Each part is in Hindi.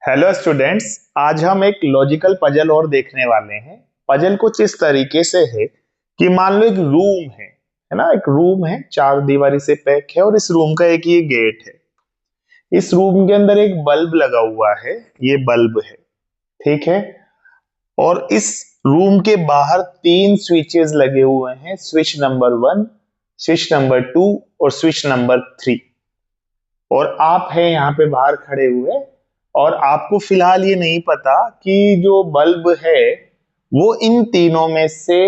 हेलो स्टूडेंट्स, आज हम एक लॉजिकल पजल और देखने वाले हैं। पजल कुछ इस तरीके से है कि मान लो एक रूम है ना, एक रूम है, चार दीवारी से पैक है और इस रूम का एक ये गेट है। इस रूम के अंदर एक बल्ब लगा हुआ है, ये बल्ब है, ठीक है। और इस रूम के बाहर तीन स्विचेस लगे हुए हैं, स्विच नंबर 1, स्विच नंबर 2 और स्विच नंबर 3। और आप हैं यहाँ पे बाहर खड़े हुए और आपको फिलहाल ये नहीं पता कि जो बल्ब है वो इन तीनों में से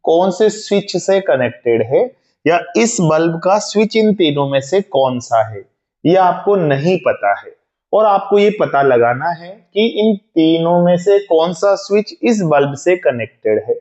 कौन से स्विच से कनेक्टेड है, या इस बल्ब का स्विच इन तीनों में से कौन सा है, ये आपको नहीं पता है। और आपको ये पता लगाना है कि इन तीनों में से कौन सा स्विच इस बल्ब से कनेक्टेड है।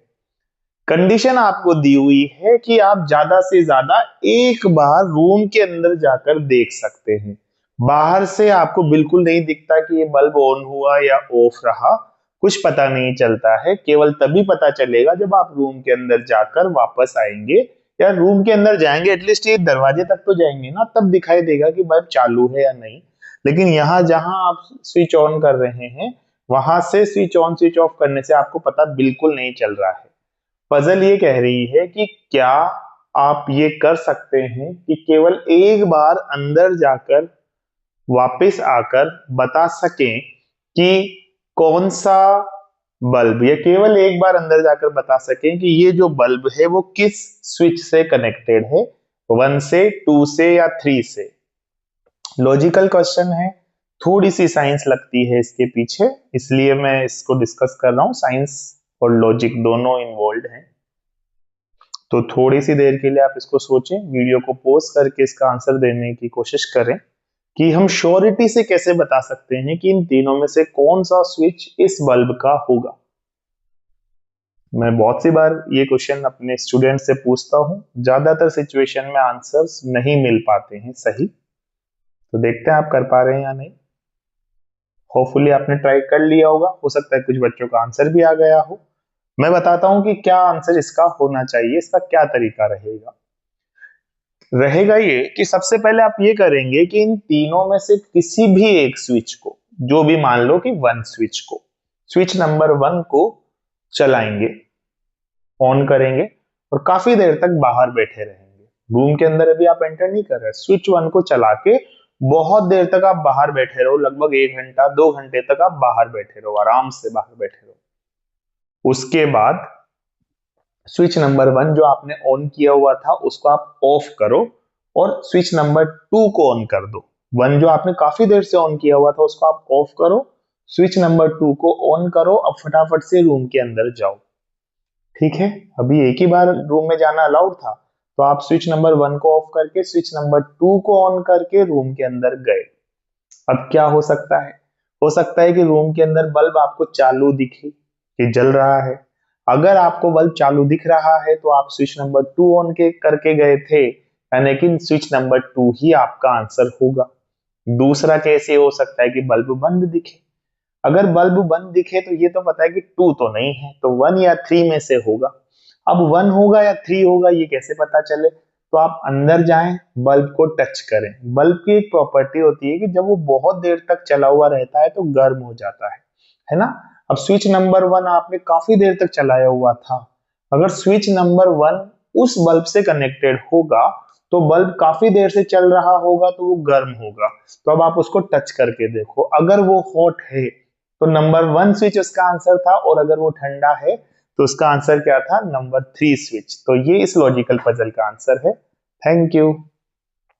कंडीशन आपको दी हुई है कि आप ज्यादा से ज्यादा एक बार रूम के अंदर जाकर देख सकते हैं। बाहर से आपको बिल्कुल नहीं दिखता कि ये बल्ब ऑन हुआ या ऑफ रहा, कुछ पता नहीं चलता है। केवल तभी पता चलेगा जब आप रूम के अंदर जाकर वापस आएंगे, या रूम के अंदर जाएंगे, एटलीस्ट ये दरवाजे तक तो जाएंगे ना, तब दिखाई देगा कि बल्ब चालू है या नहीं। लेकिन यहाँ जहां आप स्विच ऑन कर रहे हैं, वहां से स्विच ऑन स्विच ऑफ करने से आपको पता बिल्कुल नहीं चल रहा है। पजल ये कह रही है कि क्या आप ये कर सकते हैं कि केवल एक बार अंदर जाकर वापस आकर बता सकें कि कौन सा बल्ब, या केवल एक बार अंदर जाकर बता सकें कि ये जो बल्ब है वो किस स्विच से कनेक्टेड है, 1 से, 2 से या 3 से। लॉजिकल क्वेश्चन है, थोड़ी सी साइंस लगती है इसके पीछे, इसलिए मैं इसको डिस्कस कर रहा हूं। साइंस और लॉजिक दोनों इन्वॉल्व हैं, तो थोड़ी सी देर के लिए आप इसको सोचें, वीडियो को पॉज करके इसका आंसर देने की कोशिश करें कि हम श्योरिटी से कैसे बता सकते हैं कि इन तीनों में से कौन सा स्विच इस बल्ब का होगा। मैं बहुत सी बार ये क्वेश्चन अपने स्टूडेंट से पूछता हूं, ज्यादातर सिचुएशन में आंसर्स नहीं मिल पाते हैं सही। तो देखते हैं आप कर पा रहे हैं या नहीं। होपफुली आपने ट्राई कर लिया होगा, हो सकता है कुछ बच्चों का आंसर भी आ गया हो। मैं बताता हूं कि क्या आंसर इसका होना चाहिए, इसका क्या तरीका रहेगा। रहेगा ये कि सबसे पहले आप ये करेंगे कि इन तीनों में से किसी भी एक स्विच को, जो भी मान लो कि 1 स्विच को, स्विच नंबर 1 को चलाएंगे, ऑन करेंगे और काफी देर तक बाहर बैठे रहेंगे। रूम के अंदर अभी आप एंटर नहीं कर रहे, स्विच 1 को चला के बहुत देर तक आप बाहर बैठे रहो, लगभग 1 घंटा 2 घंटे तक आप बाहर बैठे रहो, आराम से बाहर बैठे रहो। उसके बाद स्विच नंबर 1 जो आपने ऑन किया हुआ था उसको आप ऑफ करो और स्विच नंबर 2 को ऑन कर दो। 1 जो आपने काफी देर से ऑन किया हुआ था उसको आप ऑफ करो, स्विच नंबर 2 को ऑन करो। अब फटाफट से रूम के अंदर जाओ, ठीक है। अभी एक ही बार रूम में जाना अलाउड था, तो आप स्विच नंबर 1 को ऑफ करके स्विच नंबर 2 को ऑन करके रूम के अंदर गए। अब क्या हो सकता है, हो सकता है कि रूम के अंदर बल्ब आपको चालू दिखे कि जल रहा है। अगर आपको बल्ब चालू दिख रहा है तो आप स्विच नंबर 2 ऑन के करके गए थे, यानी कि स्विच नंबर 2 ही आपका आंसर होगा। दूसरा केस ये हो सकता है कि बल्ब बंद दिखे। अगर बल्ब बंद दिखे तो ये तो पता है कि 2 तो नहीं है, तो 1 या 3 में से होगा। अब 1 होगा या 3 होगा ये कैसे पता चले, तो आप अंदर जाएं, बल्ब को टच करें। बल्ब की एक प्रॉपर्टी होती है कि जब वो बहुत देर तक चला हुआ रहता है तो गर्म हो जाता है ना। अब स्विच नंबर 1 आपने काफी देर तक चलाया हुआ था, अगर स्विच नंबर 1 उस बल्ब से कनेक्टेड होगा तो बल्ब काफी देर से चल रहा होगा तो वो गर्म होगा। तो अब आप उसको टच करके देखो, अगर वो हॉट है तो नंबर 1 स्विच उसका आंसर था, और अगर वो ठंडा है तो उसका आंसर क्या था, नंबर 3 स्विच। तो ये इस लॉजिकल पजल का आंसर है। Thank you.